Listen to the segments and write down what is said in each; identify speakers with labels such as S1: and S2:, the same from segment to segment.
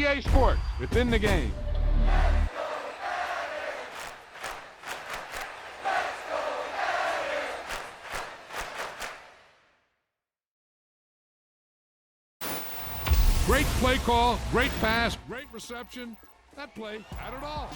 S1: EA Sports. It's in the game. Great play call, great pass, great reception. That play had it all.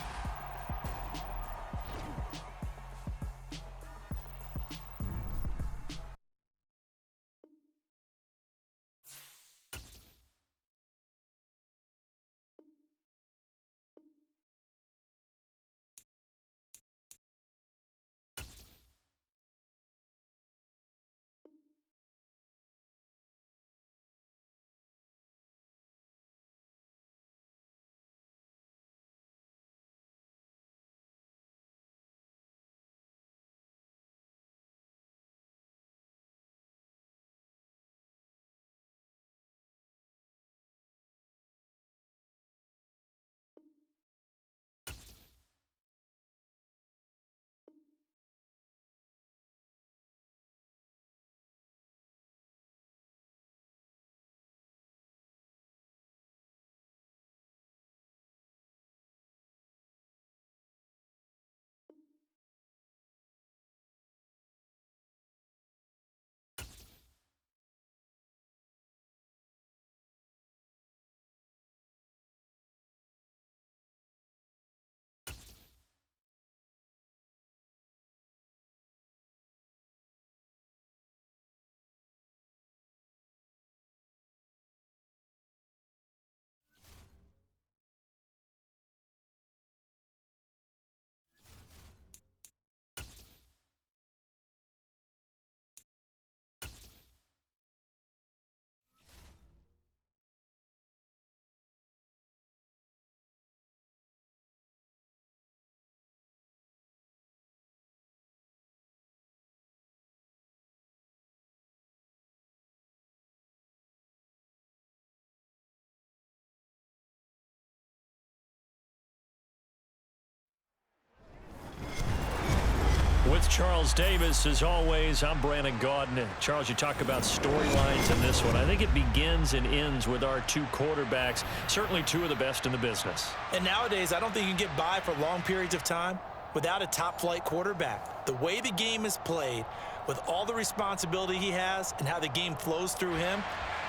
S2: With Charles Davis, as always, I'm Brandon Gaudin. Charles, you talk about storylines in this one. I think it begins and ends with our two quarterbacks, certainly two of the best in the business.
S3: And nowadays, I don't think you can get by for long periods of time without a top-flight quarterback. The way the game is played, with all the responsibility he has and how the game flows through him,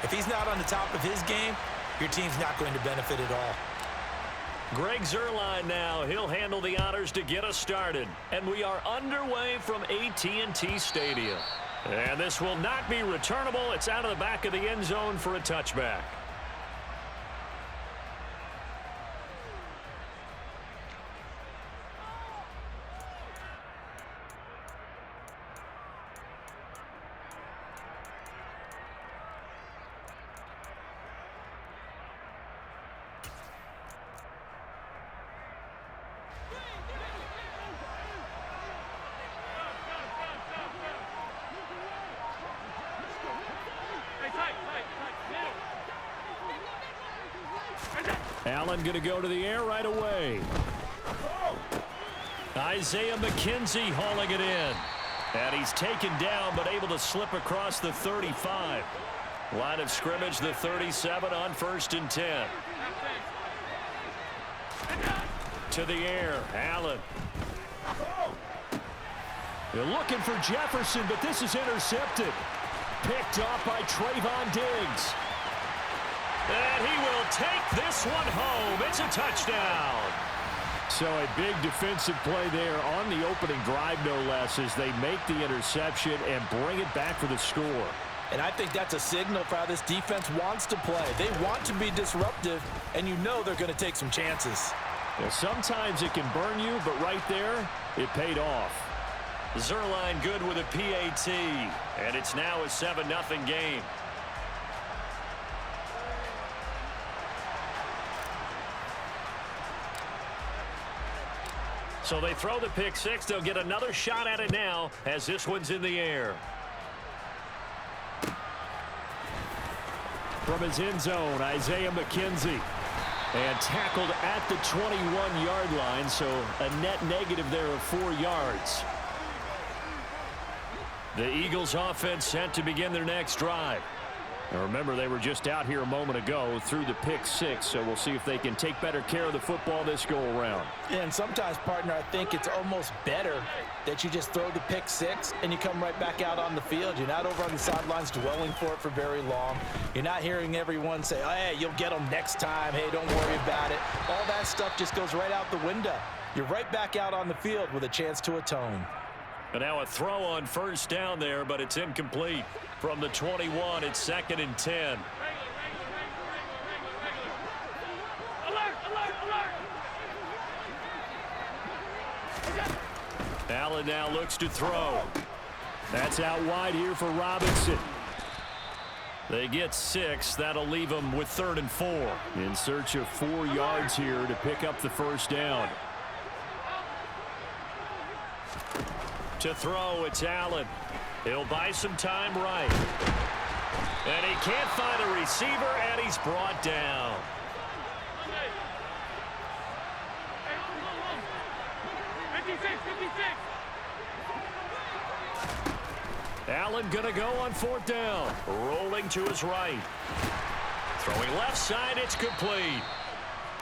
S3: if he's not on the top of his game, your team's not going to benefit at all.
S2: Greg Zuerlein now. He'll handle the honors to get us started. And we are underway from AT&T Stadium. And this will not be returnable. It's out of the back of the end zone for a touchback. Allen going to go to the air right away. Isaiah McKenzie hauling it in. And he's taken down but able to slip across the 35. Line of scrimmage, the 37 on 1st and 10. To the air, Allen. They're looking for Jefferson, but this is intercepted. Picked off by Trayvon Diggs. And he will take this one home. It's a touchdown. So a big defensive play there on the opening drive, no less, as they make the interception and bring it back for the score.
S3: And I think that's a signal for how this defense wants to play. They want to be disruptive, and you know they're going to take some chances.
S2: Well, sometimes it can burn you, but right there, it paid off. Zuerlein good with a PAT, and it's now a 7-0 game. So they throw the pick six. They'll get another shot at it now as this one's in the air. From his end zone, Isaiah McKenzie. And tackled at the 21-yard line, so a net negative there of 4 yards. The Eagles offense set to begin their next drive. Now remember, they were just out here a moment ago through the pick six, so we'll see if they can take better care of the football this go-around.
S3: Yeah, and sometimes, partner, I think it's almost better that you just throw the pick six and you come right back out on the field. You're not over on the sidelines dwelling for it for very long. You're not hearing everyone say, oh, hey, you'll get them next time. Hey, don't worry about it. All that stuff just goes right out the window. You're right back out on the field with a chance to atone.
S2: And now a throw on first down there, but it's incomplete. From the 21, it's 2nd and 10. Allen now looks to throw. That's out wide here for Robinson. They get 6. That'll leave them with 3rd and 4. In search of 4 yards here to pick up the first down. To throw, it's Allen. He'll buy some time right. And he can't find a receiver, and he's brought down. Allen gonna go on 4th down. Rolling to his right. Throwing left side, it's complete.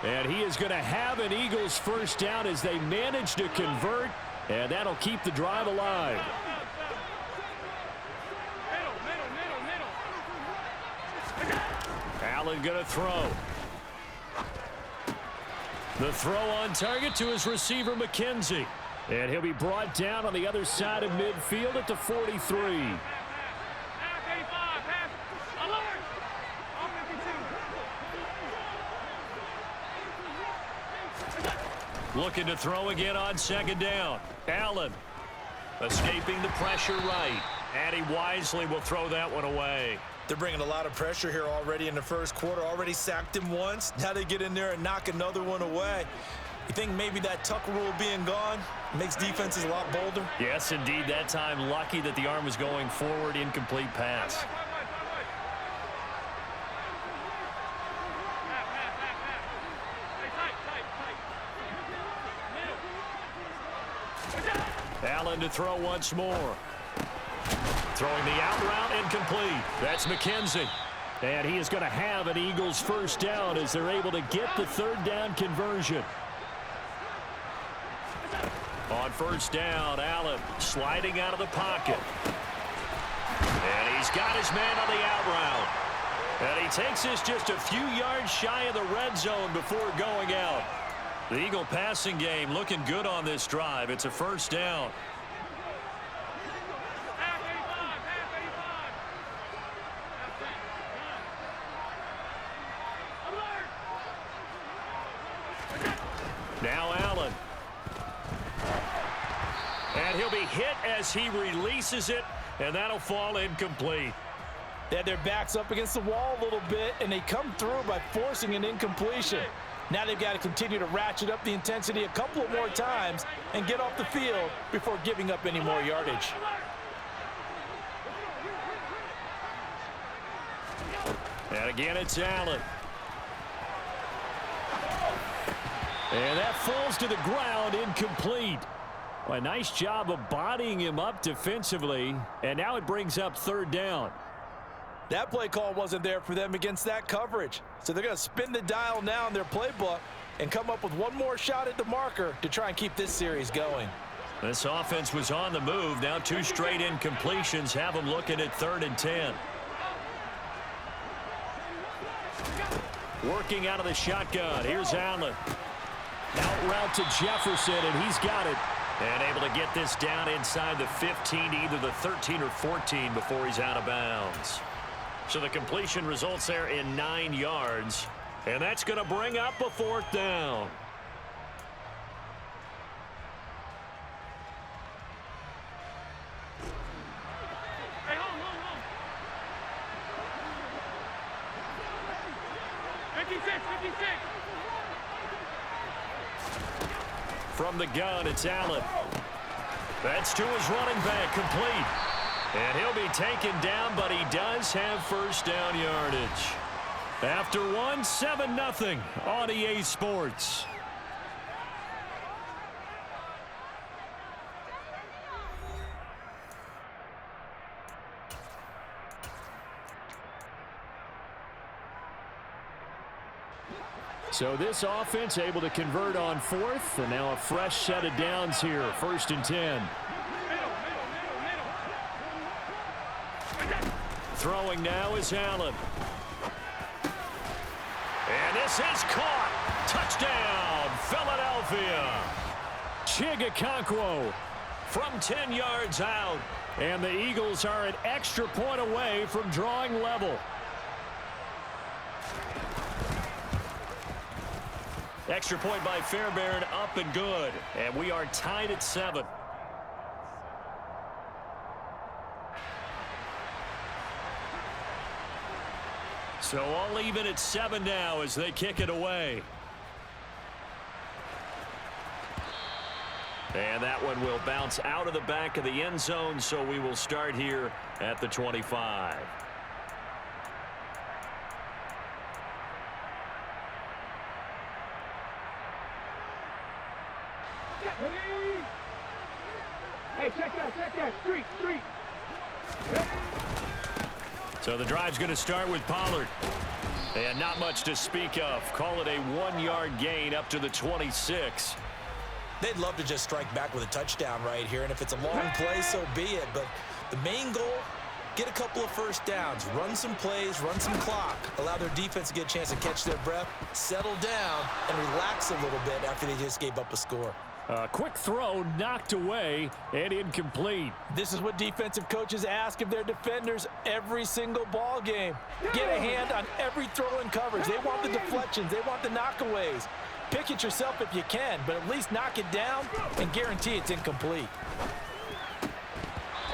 S2: And he is gonna have an Eagles first down as they manage to convert, and that'll keep the drive alive. Allen gonna throw. The throw on target to his receiver, McKenzie. And he'll be brought down on the other side of midfield at the 43. Looking to throw again on 2nd down. Allen escaping the pressure right. And he wisely will throw that one away.
S3: They're bringing a lot of pressure here already in the first quarter. Already sacked him once. Now they get in there and knock another one away. You think maybe that tuck rule being gone makes defenses a lot bolder?
S2: Yes, indeed. That time, lucky that the arm was going forward. Incomplete pass. Allen to throw once more. Throwing the out route, incomplete. That's McKenzie. And he is going to have an Eagles first down as they're able to get the 3rd down conversion. On first down, Allen sliding out of the pocket. And he's got his man on the out route. And he takes this just a few yards shy of the red zone before going out. The Eagle passing game looking good on this drive. It's a first down. Now Allen. And he'll be hit as he releases it, and that'll fall incomplete.
S3: They had their backs up against the wall a little bit, and they come through by forcing an incompletion. Now they've got to continue to ratchet up the intensity a couple of more times and get off the field before giving up any more yardage.
S2: And again, it's Allen. And that falls to the ground, incomplete. Well, a nice job of bodying him up defensively, and now it brings up 3rd down.
S3: That play call wasn't there for them against that coverage. So they're going to spin the dial now in their playbook and come up with one more shot at the marker to try and keep this series going.
S2: This offense was on the move. Now 2 straight incompletions have them looking at 3rd and 10. Working out of the shotgun. Here's Allen. Out route to Jefferson, and he's got it. And able to get this down inside the 15, either the 13 or 14 before he's out of bounds. So the completion results there in 9 yards. And that's going to bring up a 4th down.
S4: Hey, hold on. 56.
S2: From the gun, it's Allen. That's to his running back, complete. And he'll be taken down, but he does have first down yardage. After 7-0 on EA Sports. So this offense able to convert on fourth, and now a fresh set of downs here, 1st and 10. Throwing now is Allen. And this is caught. Touchdown, Philadelphia. Chigakonkwo from 10 yards out. And the Eagles are an extra point away from drawing level. Extra point by Fairbairn, up and good. And we are tied at 7. So all even at 7 now as they kick it away. And that one will bounce out of the back of the end zone, so we will start here at the 25.
S4: Hey, check that, street.
S2: So the drive's going to start with Pollard. And not much to speak of. Call it a 1-yard gain up to the 26.
S3: They'd love to just strike back with a touchdown right here, and if it's a long play, so be it. But the main goal, get a couple of first downs, run some plays, run some clock, allow their defense to get a chance to catch their breath, settle down, and relax a little bit after they just gave up a score.
S2: A quick throw knocked away and incomplete.
S5: This is what defensive coaches ask of their defenders every single ball game. Get a hand on every throw in coverage. They want the deflections. They want the knockaways. Pick it yourself if you can, but at least knock it down and guarantee it's incomplete.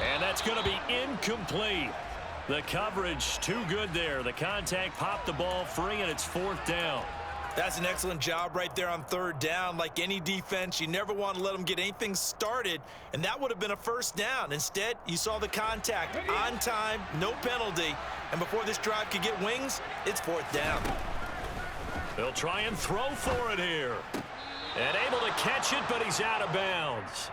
S2: And that's going to be incomplete. The coverage too good there. The contact popped the ball free, and it's 4th down.
S3: That's an excellent job right there on 3rd down. Like any defense, you never want to let them get anything started, and that would have been a 1st down. Instead, you saw the contact on time, no penalty, and before this drive could get wings, it's 4th down.
S2: They'll try and throw for it here. And able to catch it, but he's out of bounds.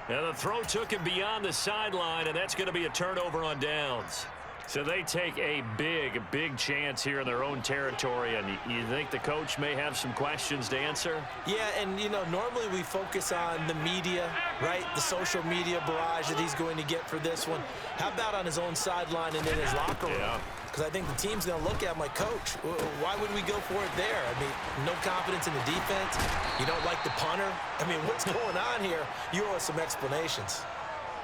S2: And the throw took him beyond the sideline, and that's going to be a turnover on downs. So they take a big chance here in their own territory, and you think the coach may have some questions to answer?
S3: Yeah, and, you know, normally we focus on the media, right? The social media barrage that he's going to get for this one. How about on his own sideline and in his locker room?
S2: Yeah.
S3: Because I think the team's going to look at him like, Coach, why would we go for it there? I mean, no confidence in the defense. You don't like the punter. I mean, what's going on here? You owe us some explanations.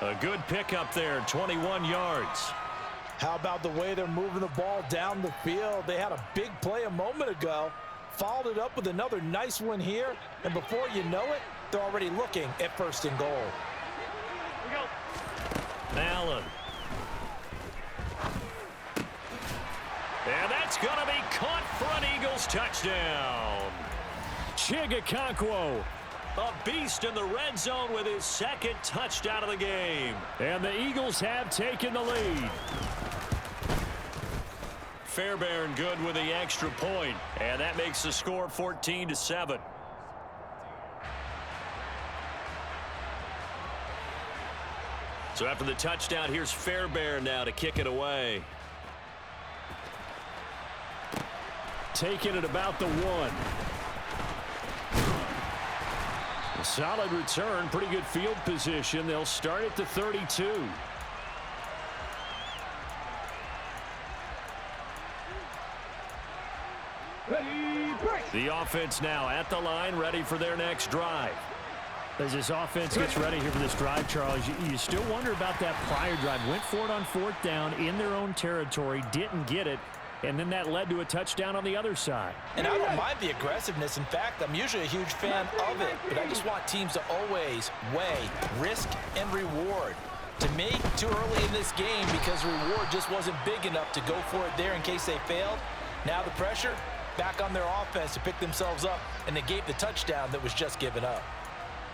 S2: A good pickup there, 21 yards.
S5: How about the way they're moving the ball down the field? They had a big play a moment ago, followed it up with another nice one here, and before you know it, they're already looking at 1st and goal.
S4: Here we go.
S2: Allen. And that's going to be caught for an Eagles touchdown. Chigakonkwo, a beast in the red zone with his 2nd touchdown of the game. And the Eagles have taken the lead. Fairbairn good with the extra point, and that makes the score 14-7. So after the touchdown, here's Fairbairn now to kick it away. Taking it about the 1. A solid return, pretty good field position. They'll start at the 32. The offense now at the line, ready for their next drive. As this offense gets ready here for this drive, Charles, you still wonder about that prior drive. Went for it on 4th down in their own territory, didn't get it, and then that led to a touchdown on the other side.
S5: And I don't mind the aggressiveness. In fact, I'm usually a huge fan of it, but I just want teams to always weigh risk and reward. To me, too early in this game because the reward just wasn't big enough to go for it there in case they failed. Now the pressure back on their offense to pick themselves up and negate the touchdown that was just given up.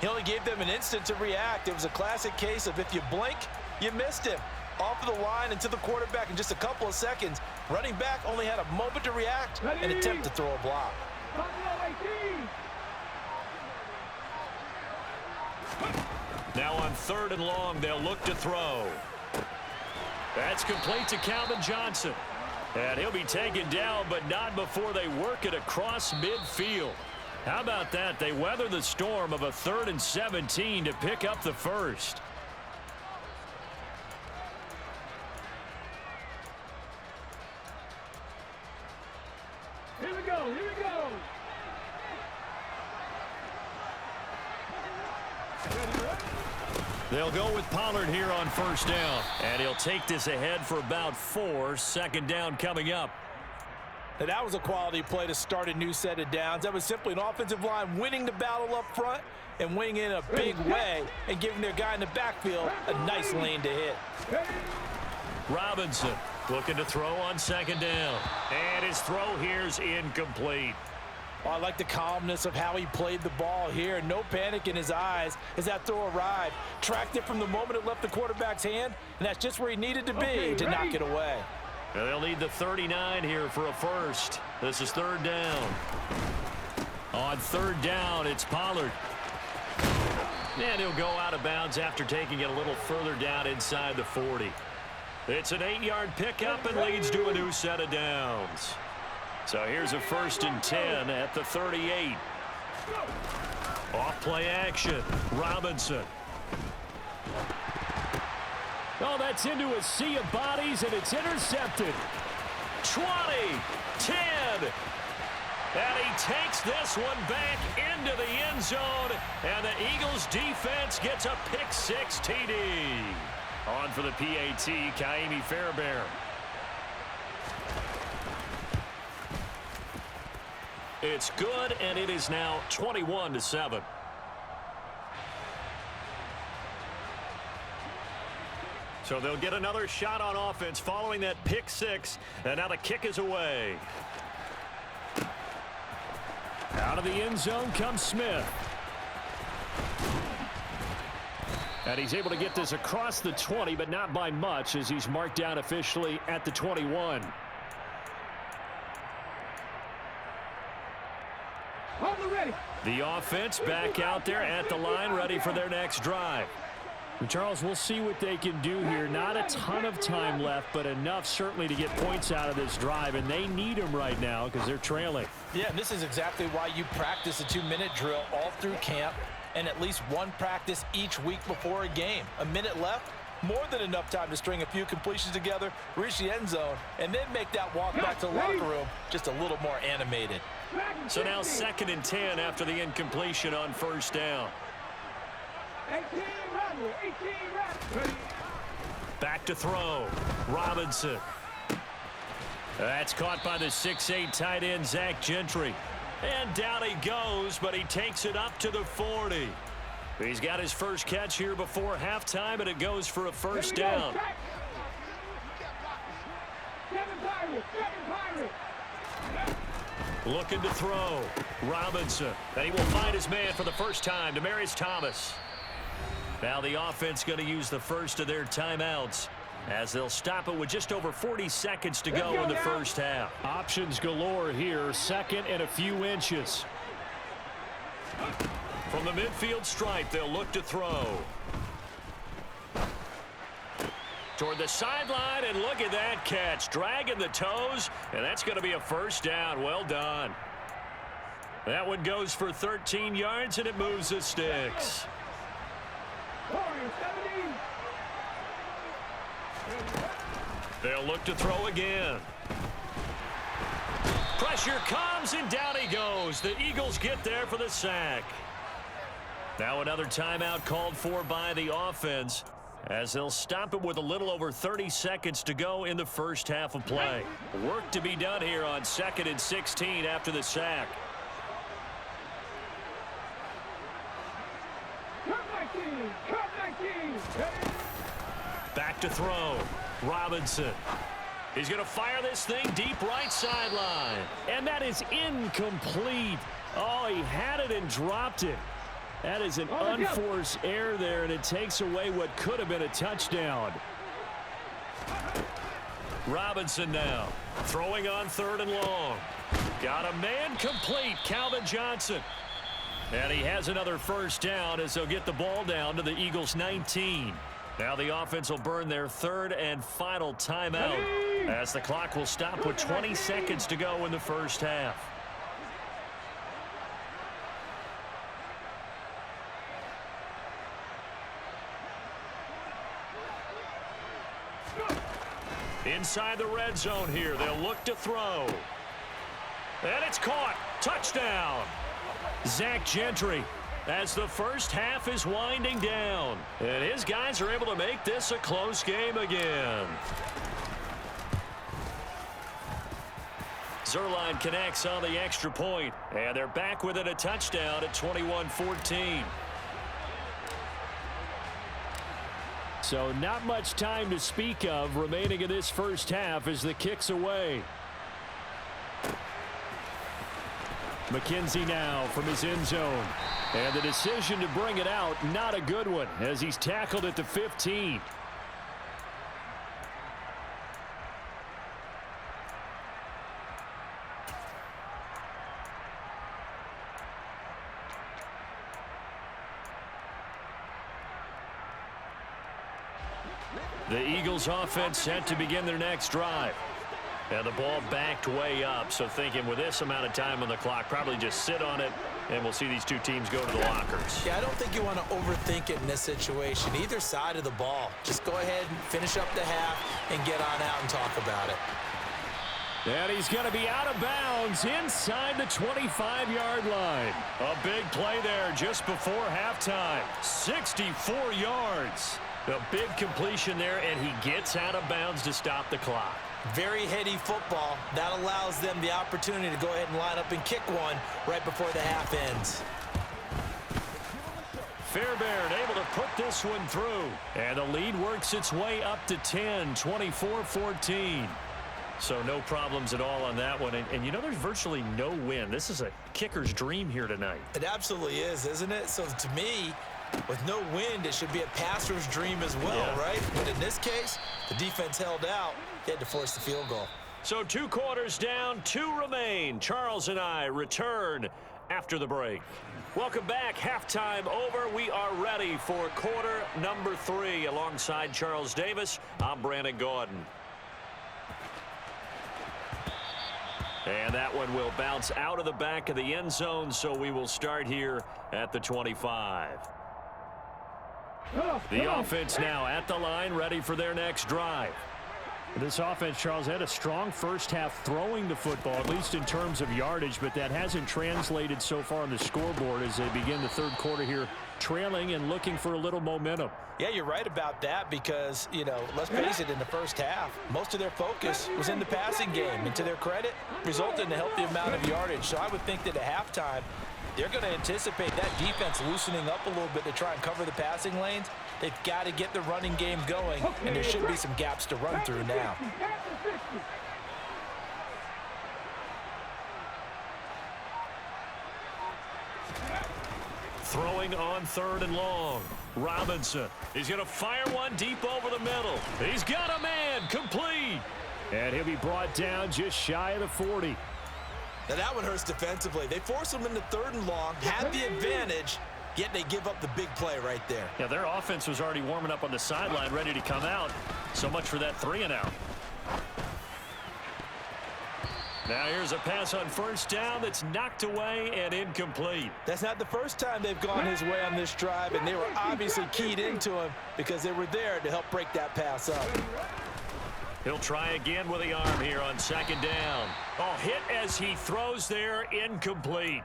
S5: He only gave them an instant to react. It was a classic case of if you blink, you missed him. Off of the line and to the quarterback in just a couple of seconds. Running back only had a moment to react and attempt to throw a block.
S2: Now on 3rd and long, they'll look to throw. That's complete to Calvin Johnson. And he'll be taken down, but not before they work it across midfield. How about that? They weather the storm of a 3rd and 17 to pick up the first.
S4: Here we go, here we go.
S2: They'll go with Pollard here on 1st down. And he'll take this ahead for about 4. 2nd down coming up.
S3: Now, that was a quality play to start a new set of downs. That was simply an offensive line winning the battle up front and winning in a big way and giving their guy in the backfield a nice lane to hit.
S2: Robinson looking to throw on 2nd down. And his throw here's incomplete.
S3: Oh, I like the calmness of how he played the ball here. No panic in his eyes as that throw arrived. Tracked it from the moment it left the quarterback's hand, and that's just where he needed to be to knock it away.
S2: They'll need the 39 here for a first. This is 3rd down. On 3rd down, it's Pollard. And he'll go out of bounds after taking it a little further down inside the 40. It's an 8-yard pickup and leads to a new set of downs. So here's a 1st and 10 at the 38. Off play action. Robinson. Oh, that's into a sea of bodies, and it's intercepted. 20, 10. And he takes this one back into the end zone, and the Eagles defense gets a pick-6 TD. On for the PAT, Kaimi Fairbairn. It's good, and it is now 21-7. So they'll get another shot on offense following that pick-6, and now the kick is away. Out of the end zone comes Smith. And he's able to get this across the 20, but not by much, as he's marked down officially at the 21. The offense back out there at the line, ready for their next drive. Charles, we'll see what they can do here. Not a ton of time left, but enough certainly to get points out of this drive, and they need them right now because they're trailing.
S3: Yeah, and this is exactly why you practice a 2-minute drill all through camp and at least one practice each week before a game. A minute left, more than enough time to string a few completions together, reach the end zone, and then make that walk back to the locker room just a little more animated.
S2: So now 2nd and 10 after the incompletion on 1st down.
S4: 18 ready.
S2: Back to throw. Robinson. That's caught by the 6'8 tight end, Zach Gentry. And down he goes, but he takes it up to the 40. He's got his first catch here before halftime, and it goes for a 1st down. Looking to throw. Robinson. And he will find his man for the first time, Demaryius Thomas. Now the offense going to use the first of their timeouts as they'll stop it with just over 40 seconds to go in the first half. Options galore here. 2nd and a few inches. From the midfield stripe, they'll look to throw. Toward the sideline, and look at that catch. Dragging the toes, and that's going to be a 1st down. Well done. That one goes for 13 yards, and it moves the sticks. They'll look to throw again. Pressure comes, and down he goes. The Eagles get there for the sack. Now another timeout called for by the offense as they'll stop it with a little over 30 seconds to go in the first half of play. Work to be done here on 2nd and 16 after the sack. Back to throw. Robinson. He's going to fire this thing deep right sideline. And that is incomplete. Oh, he had it and dropped it. That is an unforced error there, and it takes away what could have been a touchdown. Robinson now throwing on 3rd and long. Got a man complete, Calvin Johnson. And he has another 1st down as they'll get the ball down to the Eagles' 19. Now the offense will burn their 3rd and final timeout. as the clock will stop with 20 seconds to go in the first half. Inside the red zone here, they'll look to throw. And it's caught. Touchdown. Zach Gentry, as the first half is winding down. And his guys are able to make this a close game again. Zerline connects on the extra point, and they're back within a touchdown at 21-14. So not much time to speak of remaining in this first half as the kick's away. McKenzie now from his end zone. And the decision to bring it out, not a good one, as he's tackled at the 15. The Eagles offense set to begin their next drive. And the ball backed way up, so thinking with this amount of time on the clock, probably just sit on it, and we'll see these two teams go to the lockers.
S3: Yeah, I don't think you want to overthink it in this situation. Either side of the ball. Just go ahead and finish up the half and get on out and talk about it.
S2: And he's going to be out of bounds inside the 25-yard line. A big play there just before halftime. 64 yards. A big completion there, and he gets out of bounds to stop the clock.
S3: Very heady football. That allows them the opportunity to go ahead and line up and kick one right before the half ends.
S2: Fairbairn able to put this one through. And the lead works its way up to 10, 24-14. So no problems at all on that one. And you know, there's virtually no win. This is a kicker's dream here tonight.
S3: It absolutely is, isn't it? So to me, with no wind, it should be a passer's dream as well, right? But in this case, the defense held out. They had to force the field goal.
S2: So 2 quarters down, 2 remain. Charles and I return after the break. Welcome back. Halftime over. We are ready for quarter number 3. Alongside Charles Davis, I'm Brandon Gordon. And that one will bounce out of the back of the end zone, so we will start here at the 25. The offense now at the line, ready for their next drive. This offense, Charles, had a strong first half throwing the football, at least in terms of yardage, but that hasn't translated so far on the scoreboard as they begin the third quarter here, trailing and looking for a little momentum.
S3: Yeah, you're right about that because, you know, let's face it, in the first half, most of their focus was in the passing game. And to their credit, resulted in a healthy amount of yardage. So I would think that at halftime, they're going to anticipate that defense loosening up a little bit to try and cover the passing lanes. They've got to get the running game going, and there should be some gaps to run through now.
S2: Throwing on 3rd and long. Robinson. He's going to fire one deep over the middle. He's got a man. Complete. And he'll be brought down just shy of the 40.
S3: Now that one hurts defensively. They force them into 3rd and long, had the advantage, yet they give up the big play right there.
S2: Yeah, their offense was already warming up on the sideline, ready to come out. So much for that 3-and-out. Now here's a pass on 1st down that's knocked away and incomplete.
S3: That's not the first time they've gone his way on this drive, and they were obviously keyed into him because they were there to help break that pass up.
S2: He'll try again with the arm here on 2nd down. Oh, hit as he throws there, incomplete.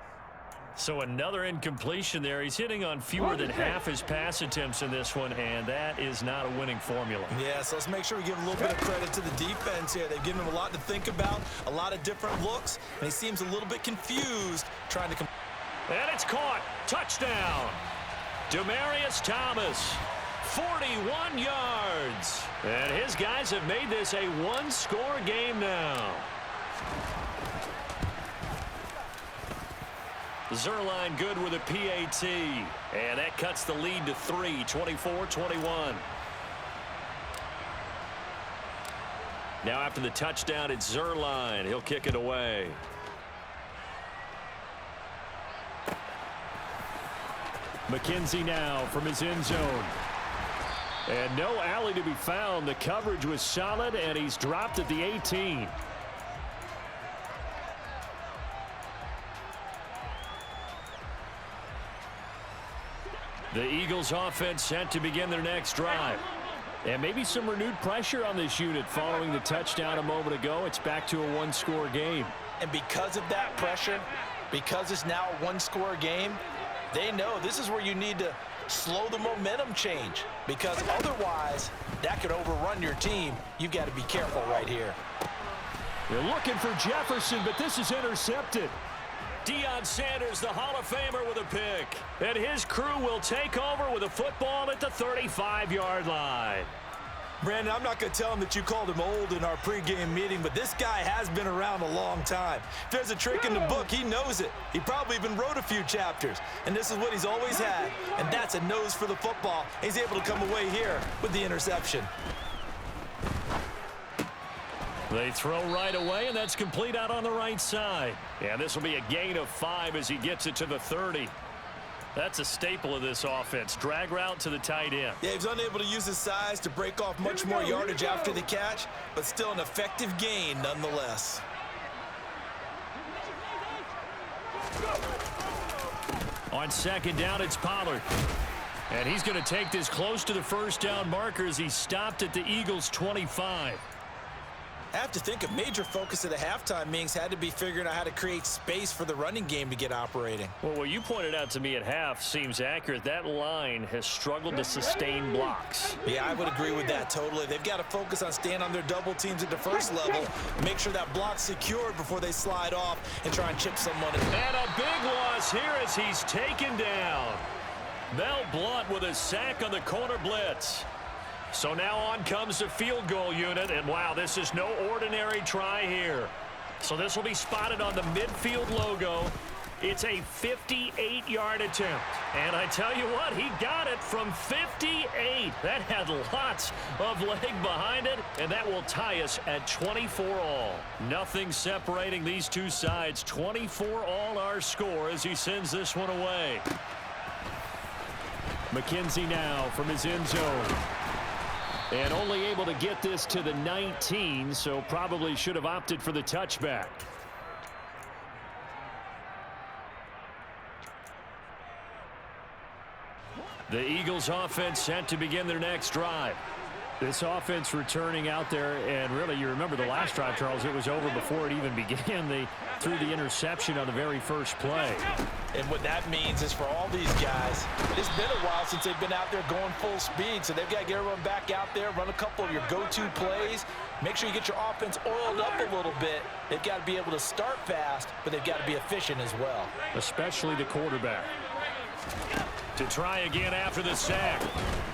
S2: So another incompletion there. He's hitting on fewer than half his pass attempts in this one, and that is not a winning formula.
S3: Yeah, so let's make sure we give a little bit of credit to the defense here. They've given him a lot to think about, a lot of different looks, and he seems a little bit confused trying to...
S2: And it's caught. Touchdown. Demaryius Thomas, 41 yards. And his guys have made this a one-score game now. Zerline good with a PAT. And that cuts the lead to 3, 24-21. Now after the touchdown, it's Zerline. He'll kick it away. McKenzie now from his end zone. And no alley to be found. The coverage was solid, and he's dropped at the 18. The Eagles offense set to begin their next drive. And maybe some renewed pressure on this unit following the touchdown a moment ago. It's back to a one-score game.
S5: And because of that pressure, because it's now a one-score game, they know this is where you need to slow the momentum change, because otherwise that could overrun your team. You've got to be careful right here.
S2: They're looking for Jefferson, but this is intercepted. Deion Sanders, the Hall of Famer, with a pick. And his crew will take over with a football at the 35-yard line.
S3: Brandon, I'm not going to tell him that you called him old in our pregame meeting, but this guy has been around a long time. If there's a trick in the book, he knows it. He probably even wrote a few chapters, and this is what he's always had, and that's a nose for the football. He's able to come away here with the interception.
S2: They throw right away, and that's complete out on the right side. Yeah, this will be a gain of 5 as he gets it to the 30. That's a staple of this offense. Drag route to the tight end.
S3: Yeah, he's unable to use his size to break off much more yardage after the catch, but still an effective gain nonetheless.
S2: On second down, it's Pollard. And he's going to take this close to the first down marker as he stopped at the Eagles' 25.
S3: I have to think a major focus of the halftime meetings had to be figuring out how to create space for the running game to get operating.
S2: Well, what you pointed out to me at half seems accurate. That line has struggled to sustain blocks.
S3: Yeah, I would agree with that totally. They've got to focus on staying on their double teams at the first level, make sure that block's secured before they slide off and try and chip someone in.
S2: And a big loss here as he's taken down. Mel Blount with a sack on the corner blitz. So now on comes the field goal unit, and wow, this is no ordinary try here. So this will be spotted on the midfield logo. It's a 58-yard attempt. And I tell you what, he got it from 58. That had lots of leg behind it, and that will tie us at 24 all. Nothing separating these two sides. 24 all our score as he sends this one away. McKenzie now from his end zone. And only able to get this to the 19, so probably should have opted for the touchback. The Eagles offense set to begin their next drive. This offense returning out there, and really, you remember the last drive, Charles, it was over before it even began. They threw the interception on the very first play.
S5: And what that means is for all these guys, it's been a while since they've been out there going full speed, so they've got to get everyone back out there, run a couple of your go-to plays, make sure you get your offense oiled up a little bit. They've got to be able to start fast, but they've got to be efficient as well.
S2: Especially the quarterback. To try again after the sack.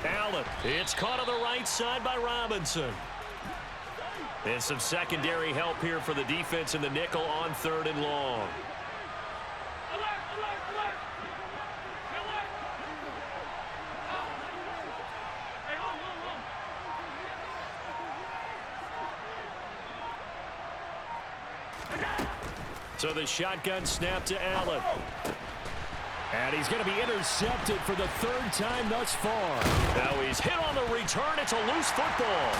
S2: Allen, it's caught on the right side by Robinson. And some secondary help here for the defense in the nickel on 3rd and long. So the shotgun snap to Allen. And he's going to be intercepted for the 3rd time thus far. Now he's hit on the return. It's a loose football.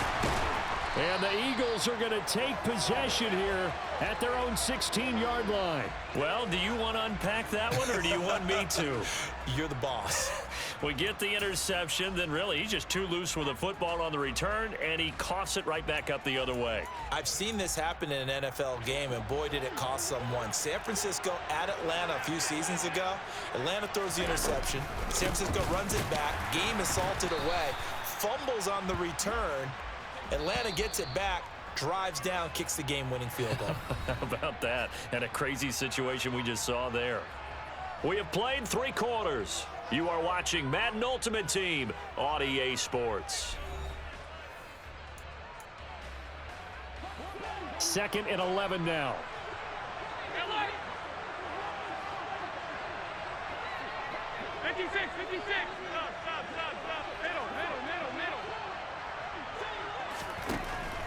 S2: And the Eagles are going to take possession here at their own 16-yard line. Well, do you want to unpack that one, or do you want me to?
S3: You're the boss.
S2: We get the interception, then really he's just too loose with the football on the return, and he coughs it right back up the other way.
S3: I've seen this happen in an NFL game, and boy, did it cost someone. San Francisco at Atlanta a few seasons ago. Atlanta throws the interception. San Francisco runs it back. Game is salted away. Fumbles on the return. Atlanta gets it back. Drives down, kicks the game-winning field goal.
S2: How about that? And a crazy situation we just saw there. We have played 3 quarters. You are watching Madden Ultimate Team on EA Sports. 2nd and 11 now.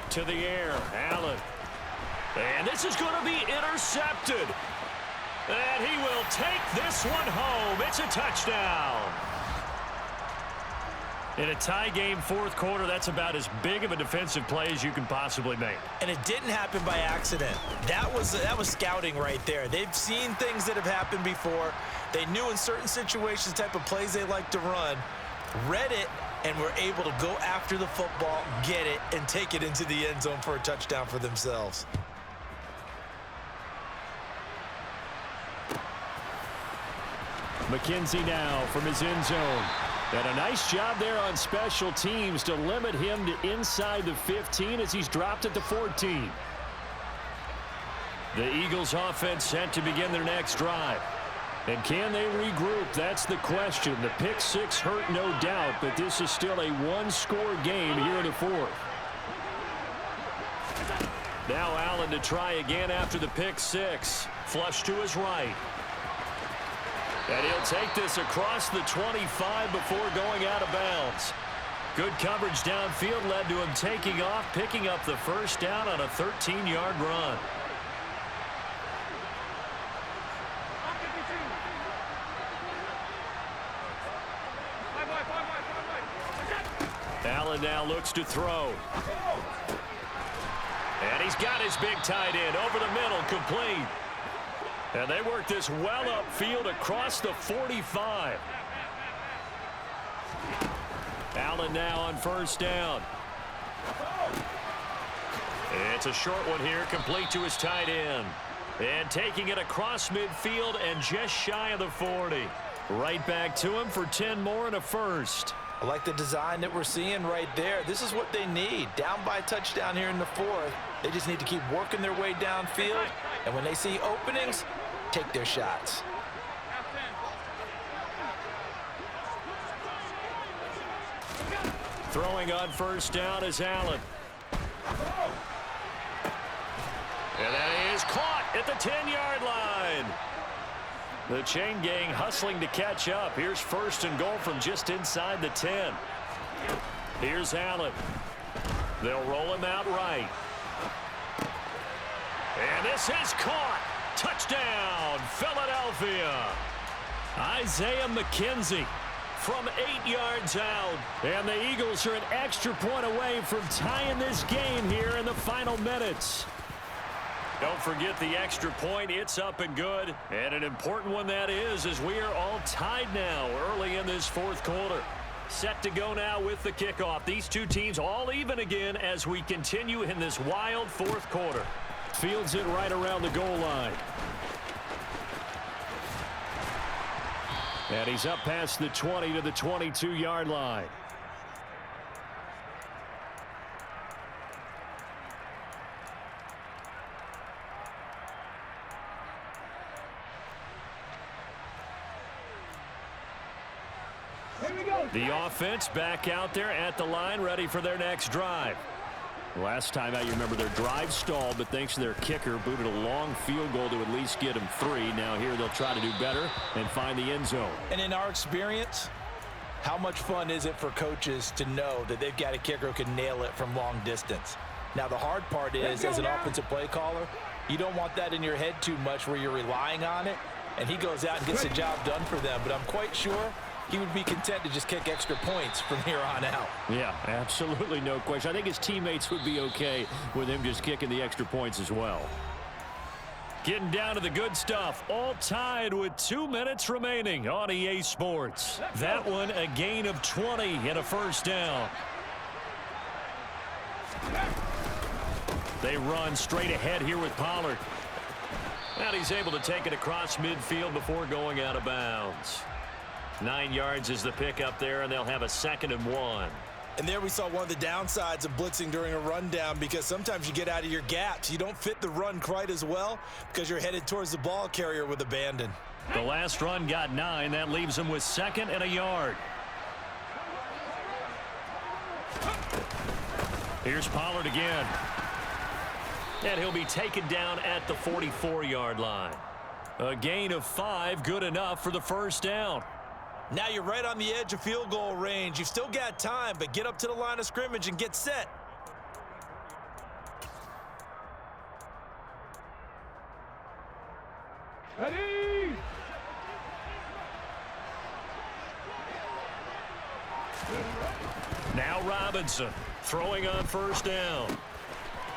S2: To the air, Allen. And this is going to be intercepted. And he will take this one home. It's a touchdown. In a tie game fourth quarter, that's about as big of a defensive play as you can possibly make.
S3: And it didn't happen by accident. That was scouting right there. They've seen things that have happened before. They knew in certain situations the type of plays they like to run, read it, and were able to go after the football, get it, and take it into the end zone for a touchdown for themselves.
S2: McKenzie now from his end zone. And a nice job there on special teams to limit him to inside the 15 as he's dropped at the 14. The Eagles offense set to begin their next drive. And can they regroup? That's the question. The pick six hurt, no doubt, but this is still a one-score game here in the fourth. Now Allen to try again after the pick six. Flush to his right. And he'll take this across the 25 before going out of bounds. Good coverage downfield led to him taking off, picking up the first down on a 13-yard run. Allen now looks to throw. And he's got his big tight end over the middle, complete. And they work this well upfield across the 45. Allen now on first down. It's a short one here, complete to his tight end. And taking it across midfield and just shy of the 40. Right back to him for 10 more and a first.
S3: I like the design that we're seeing right there. This is what they need. Down by a touchdown here in the fourth. They just need to keep working their way downfield. And when they see openings, take their shots.
S2: Throwing on first down is Allen. And that is caught at the 10-yard line. The chain gang hustling to catch up. Here's first and goal from just inside the 10. Here's Allen. They'll roll him out right. And this is caught. Touchdown, Philadelphia. Isaiah McKenzie from 8 yards out. And the Eagles are an extra point away from tying this game here in the final minutes. Don't forget the extra point. It's up and good. And an important one that is, as we are all tied now early in this fourth quarter. Set to go now with the kickoff. These two teams all even again as we continue in this wild fourth quarter. Fields it right around the goal line. And he's up past the 20 to the 22-yard line. The offense back out there at the line, ready for their next drive. Last time out, you remember their drive stalled, but thanks to their kicker, booted a long field goal to at least get them 3. Now here they'll try to do better and find the end zone.
S3: And in our experience, how much fun is it for coaches to know that they've got a kicker who can nail it from long distance? Now the hard part is, as an offensive play caller, you don't want that in your head too much where you're relying on it, and he goes out and gets the job done for them. But I'm quite sure he would be content to just kick extra points from here on out.
S2: Yeah, absolutely no question. I think his teammates would be okay with him just kicking the extra points as well. Getting down to the good stuff. All tied with 2 minutes remaining on EA Sports. That one a gain of 20 and a first down. They run straight ahead here with Pollard. And he's able to take it across midfield before going out of bounds. 9 yards is the pickup there, and they'll have a 2nd and 1.
S3: And there we saw one of the downsides of blitzing during a rundown, because sometimes you get out of your gaps. You don't fit the run quite as well because you're headed towards the ball carrier with abandon.
S2: The last run got 9. That leaves him with 2nd and a yard. Here's Pollard again. And he'll be taken down at the 44-yard line. A gain of 5, good enough for the first down.
S3: Now you're right on the edge of field goal range. You've still got time, but get up to the line of scrimmage and get set.
S4: Ready!
S2: Now Robinson throwing on first down.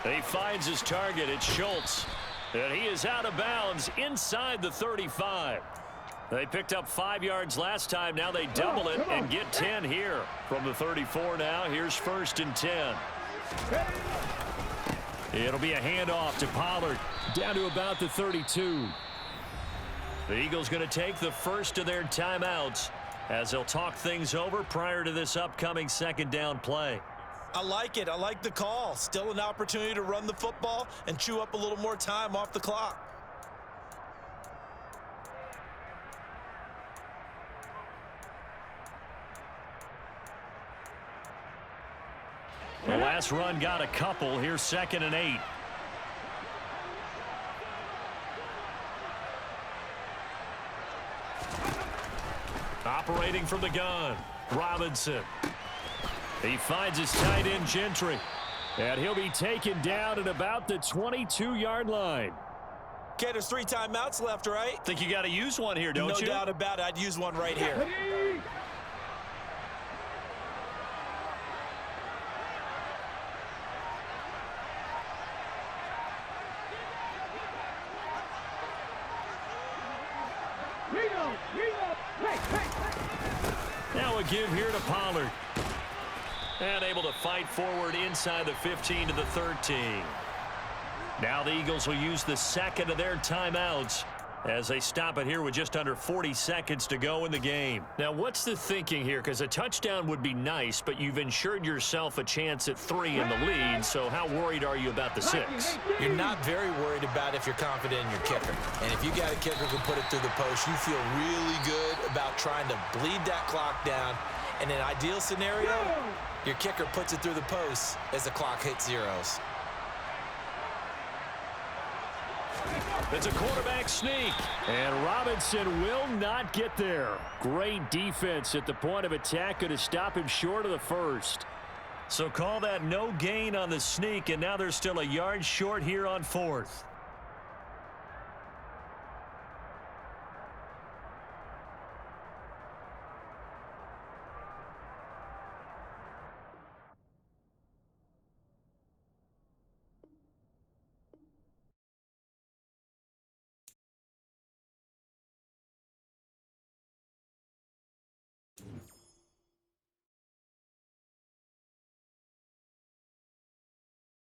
S2: He finds his target. It's Schultz. And he is out of bounds inside the 35. They picked up 5 yards last time. Now they double it and get 10 here. From the 34 now, here's 1st and 10. It'll be a handoff to Pollard. Down to about the 32. The Eagles going to take the first of their timeouts as they'll talk things over prior to this upcoming 2nd down play.
S3: I like it. I like the call. Still an opportunity to run the football and chew up a little more time off the clock.
S2: The last run got a couple. Here's 2nd and 8. Operating from the gun, Robinson. He finds his tight end, Gentry. And he'll be taken down at about the 22-yard line.
S3: Okay, there's 3 timeouts left, right?
S2: Think you got to use one here, don't you?
S3: No doubt about it. I'd use one right here.
S2: Now a give here to Pollard. And able to fight forward inside the 15 to the 13. Now the Eagles will use the 2nd of their timeouts as they stop it here with just under 40 seconds to go in the game. Now what's the thinking here? Because a touchdown would be nice, but you've ensured yourself a chance at 3 in the lead, so how worried are you about the 6?
S3: You're not very worried about if you're confident in your kicker. And if you got a kicker who can put it through the post, you feel really good about trying to bleed that clock down. In an ideal scenario, your kicker puts it through the post as the clock hits zeros.
S2: It's a quarterback sneak, and Robinson will not get there. Great defense at the point of attack, going to stop him short of the 1st. So call that no gain on the sneak, and now they're still a yard short here on 4th.